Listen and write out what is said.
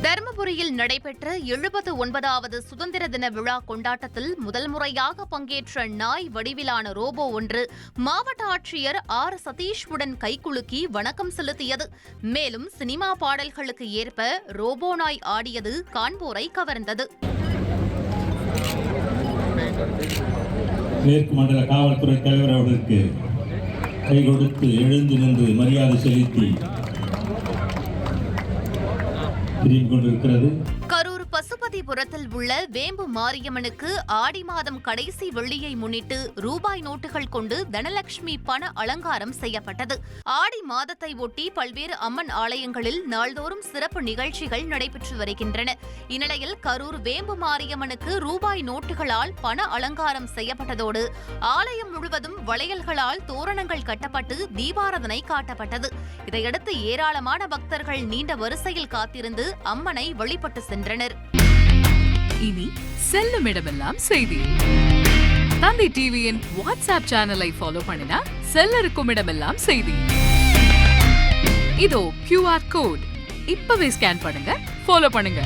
தருமபுரியில் நடைபெற்ற 79வது சுதந்திர தின விழா கொண்டாட்டத்தில் முதல் முறையாக பங்கேற்ற நாய் வடிவிலான ரோபோ ஒன்று மாவட்ட ஆட்சியர் ஆர் சதீஷுடன் கைகுலுக்கி வணக்கம் செலுத்தியது. மேலும் சினிமா பாடல்களுக்கு ஏற்ப ரோபோ நாய் ஆடியது காண்போரை கவர்ந்தது. மேற்கு மண்டல காவல்துறை தலைவர் அவர்களுக்கு கை கொடுத்து எழுந்து நின்று மரியாதை செலுத்தி கொண்டிருக்கிறது. கரூர் பசுபதிபுரத்தில் உள்ள வேம்பு மாரியம்மனுக்கு ஆடி மாதம் கடைசி வெள்ளியை முன்னிட்டு ரூபாய் நோட்டுகள் கொண்டு தனலட்சுமி பண அலங்காரம் செய்யப்பட்டது. ஆடி மாதத்தை ஒட்டி பல்வேறு அம்மன் ஆலயங்களில் நாள்தோறும் சிறப்பு நிகழ்ச்சிகள் நடைபெற்று வருகின்றன. இந்நிலையில் கரூர் வேம்பு மாரியம்மனுக்கு ரூபாய் நோட்டுகளால் பண அலங்காரம் செய்யப்பட்டதோடு ஆலயம் முழுவதும் வளையல்களால் தோரணங்கள் கட்டப்பட்டு தீபாராதனை காட்டப்பட்டது. இதையடுத்து ஏராளமான பக்தர்கள் நீண்ட வரிசையில் காத்திருந்து அம்மனை வழிபட்டு சென்றனர். இனி செல்லும் இடமெல்லாம் செய்தி. தந்தி டிவியின் வாட்ஸ்அப் சேனலை ஃபாலோ பண்ணினா செல்ல இருக்கும் இடமெல்லாம் செய்தி. இதோ QR கோட் இப்பவே ஸ்கேன் பண்ணுங்க, ஃபாலோ பண்ணுங்க.